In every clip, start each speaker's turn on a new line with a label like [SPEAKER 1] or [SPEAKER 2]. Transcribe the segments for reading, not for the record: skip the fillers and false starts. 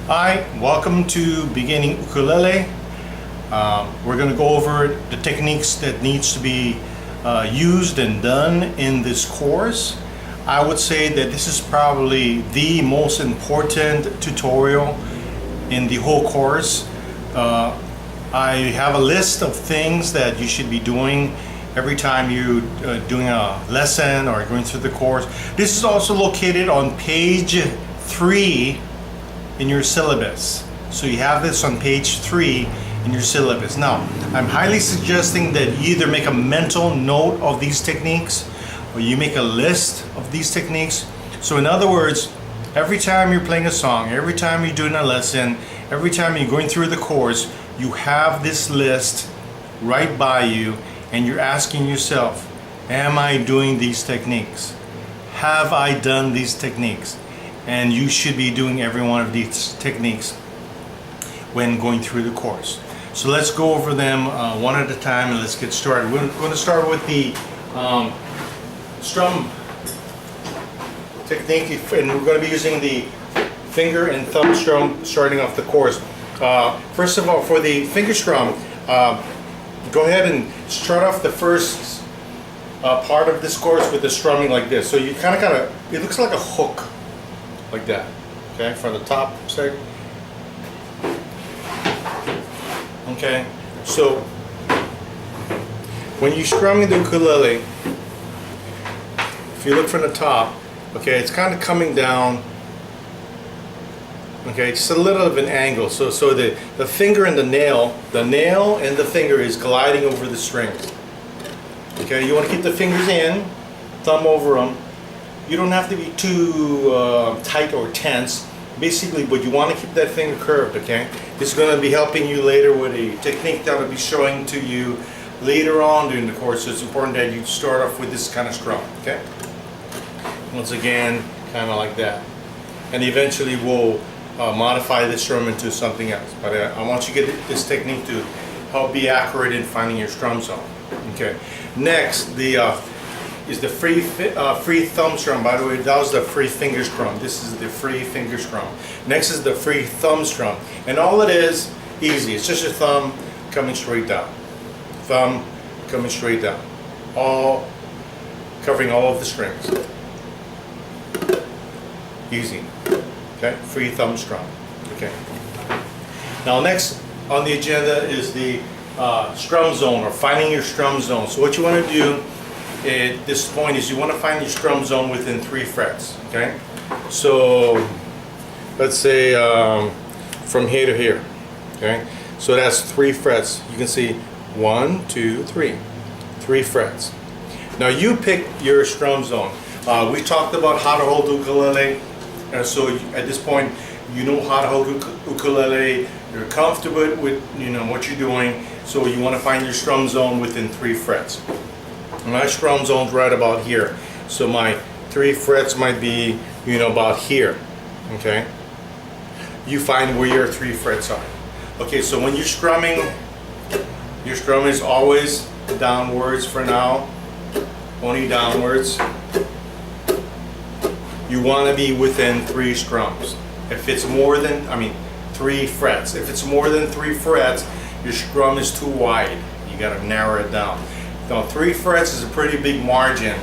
[SPEAKER 1] Hi, welcome to Beginning Ukulele. We're going to go over the techniques that needs to be used and done in this course. I would say that this is probably the most important tutorial in the whole course. I have a list of things that you should be doing every time you're doing a lesson or going through the course. This is also located on page 3 in your syllabus. So you have this on page 3 in your syllabus. Now, I'm highly suggesting that you either make a mental note of these techniques or you make a list of these techniques. So in other words, every time you're playing a song, every time you're doing a lesson, every time you're going through the course, you have this list right by you and you're asking yourself, am I doing these techniques? Have I done these techniques? And you should be doing every one of these techniques when going through the course. So let's go over them one at a time and let's get started. We're going to start with the strum technique, and we're going to be using the finger and thumb strum starting off the course. First of all, for the finger strum, go ahead and start off the first part of this course with the strumming like this. So you kind of, it looks like a hook, like that, okay, from the top side. Okay, so when you're strumming the ukulele, if you look from the top, okay, it's kind of coming down, okay, just a little of an angle. So the finger and the nail and the finger is gliding over the strings. Okay, you want to keep the fingers in, thumb over them. You don't have to be too tight or tense, basically, but you want to keep that finger curved, okay? This is going to be helping you later with a technique that I'll be showing to you later on during the course, so it's important that you start off with this kind of strum, okay? Once again, kind of like that. And eventually we'll modify this strum into something else, but I want you to get this technique to help be accurate in finding your strum zone, okay? Next, is the free thumb strum. By the way, that was the free finger strum. This is the free finger strum. Next is the free thumb strum. And all it is, easy. It's just your thumb coming straight down. Thumb coming straight down. All covering all of the strings. Easy. Okay, free thumb strum. Okay. Now next on the agenda is the strum zone, or finding your strum zone. So what you want to do at this point is you want to find your strum zone within 3 frets, okay? So let's say from here to here, okay? So that's 3 frets. You can see 1, 2, 3. 3 frets. Now you pick your strum zone. We talked about how to hold the ukulele, so at this point you know how to hold ukulele. You're comfortable with what you're doing, so you want to find your strum zone within 3 frets. My strum zone's right about here, so my 3 frets might be about here, okay? You find where your 3 frets are. Okay, so when you're strumming, your strum is always downwards for now, only downwards. You want to be within 3 strums. If it's more than, 3 frets. If it's more than 3 frets, your strum is too wide. You got to narrow it down. Now 3 frets is a pretty big margin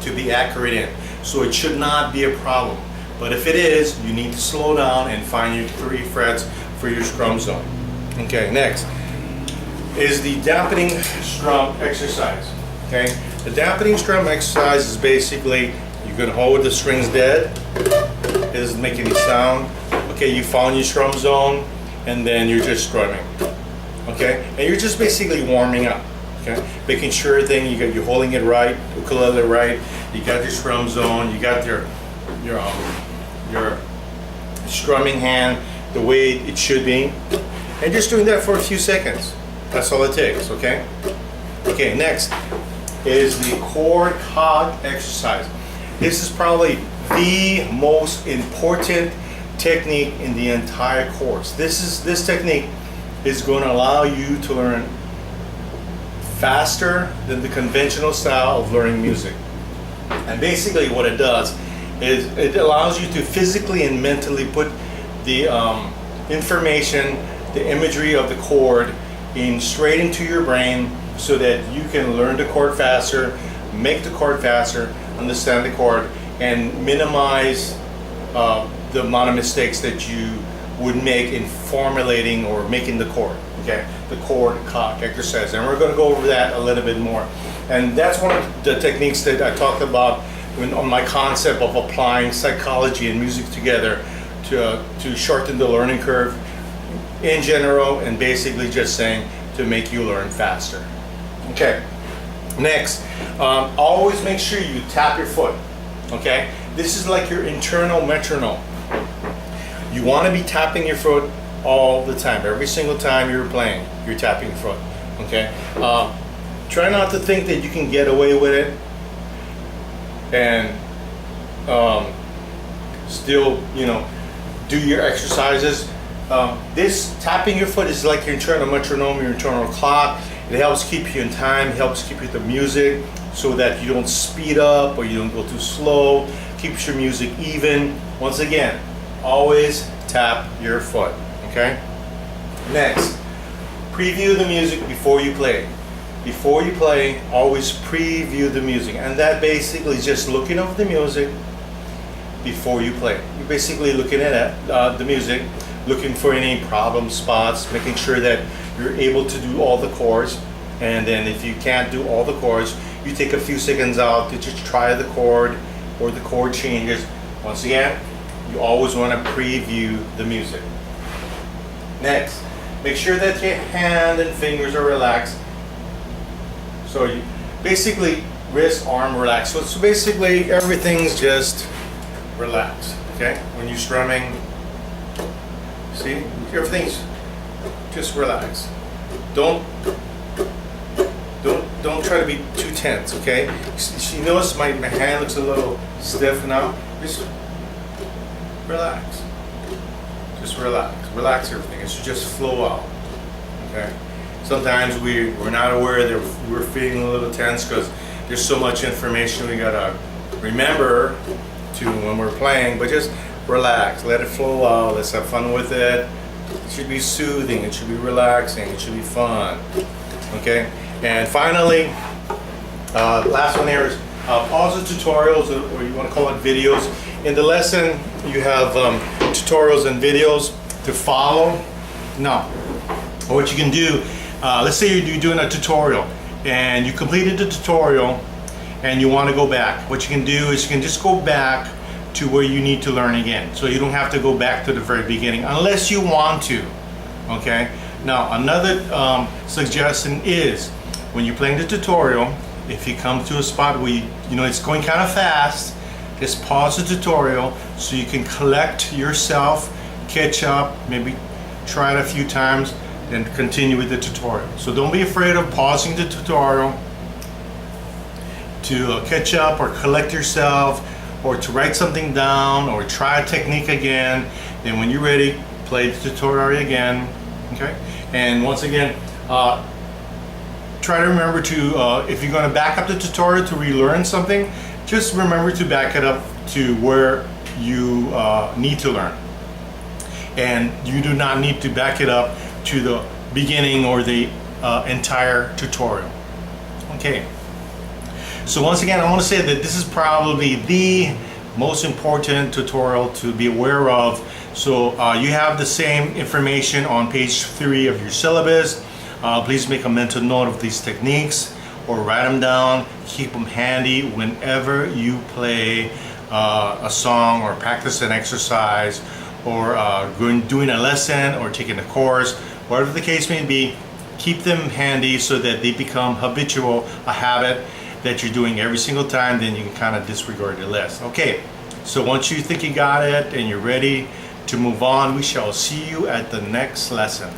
[SPEAKER 1] to be accurate in, so it should not be a problem. But if it is, you need to slow down and find your 3 frets for your strum zone. Okay, next is the dampening strum exercise. Okay, the dampening strum exercise is basically you're going to hold the strings dead. It doesn't make any sound. Okay, you found your strum zone, and then you're just strumming. Okay, and you're just basically warming up. Okay, making sure you're holding it right, ukulele right. You got your strum zone. You got your strumming hand the way it should be, and just doing that for a few seconds. That's all it takes. Okay. Okay. Next is the chord cog exercise. This is probably the most important technique in the entire course. This technique is going to allow you to learn faster than the conventional style of learning music. And basically what it does is it allows you to physically and mentally put the information, the imagery of the chord straight into your brain so that you can learn the chord faster, make the chord faster, understand the chord, and minimize the amount of mistakes that you would make in formulating or making the chord. Okay, the chord Cog exercise, and we're going to go over that a little bit more. And that's one of the techniques that I talked about on my concept of applying psychology and music together to shorten the learning curve in general, and basically just saying to make you learn faster. Okay, next, always make sure you tap your foot. Okay, this is like your internal metronome. You want to be tapping your foot all the time. Every single time you're playing, you're tapping your foot. Okay, try not to think that you can get away with it and still, you know, do your exercises. This tapping your foot is like your internal metronome, your internal clock. It helps keep you in time, it helps keep you the music so that you don't speed up or you don't go too slow, keeps your music even. Once again, always tap your foot, okay? Next, preview the music before you play. Before you play, always preview the music, and that basically is just looking over the music before you play. You're basically looking at the music, looking for any problem spots, making sure that you're able to do all the chords, and then if you can't do all the chords, you take a few seconds out to just try the chord or the chord changes. Once again, you always want to preview the music. Next, make sure that your hand and fingers are relaxed. So you basically wrist, arm relaxed. So basically everything's just relaxed. Okay, when you're strumming, see, everything's just relaxed. Don't try to be too tense. Okay, you notice my hand looks a little stiff now. Just relax. Just relax everything. It should just flow out. Okay. Sometimes we're not aware that we're feeling a little tense because there's so much information we gotta remember to when we're playing, but just relax, let it flow out, let's have fun with it. It should be soothing, it should be relaxing, it should be fun. Okay, and finally, last one here is pause the tutorials, or you want to call it videos. In the lesson, you have tutorials and videos to follow. Now, what you can do, let's say you're doing a tutorial and you completed the tutorial and you want to go back. What you can do is you can just go back to where you need to learn again. So you don't have to go back to the very beginning unless you want to. Okay. Now another suggestion is when you're playing the tutorial, if you come to a spot where you know it's going kind of fast, just pause the tutorial so you can collect yourself, catch up, maybe try it a few times, then continue with the tutorial. So don't be afraid of pausing the tutorial to catch up or collect yourself, or to write something down, or try a technique again. Then when you're ready, play the tutorial again. Okay, and once again, try to remember to, if you're going to back up the tutorial to relearn something, just remember to back it up to where you need to learn. And you do not need to back it up to the beginning or the entire tutorial. Okay. So once again, I want to say that this is probably the most important tutorial to be aware of. So you have the same information on page 3 of your syllabus. Please make a mental note of these techniques or write them down. Keep them handy whenever you play a song or practice an exercise or doing a lesson or taking a course. Whatever the case may be, keep them handy so that they become habitual, a habit that you're doing every single time. Then you can kind of disregard the list. Okay, so once you think you got it and you're ready to move on, we shall see you at the next lesson.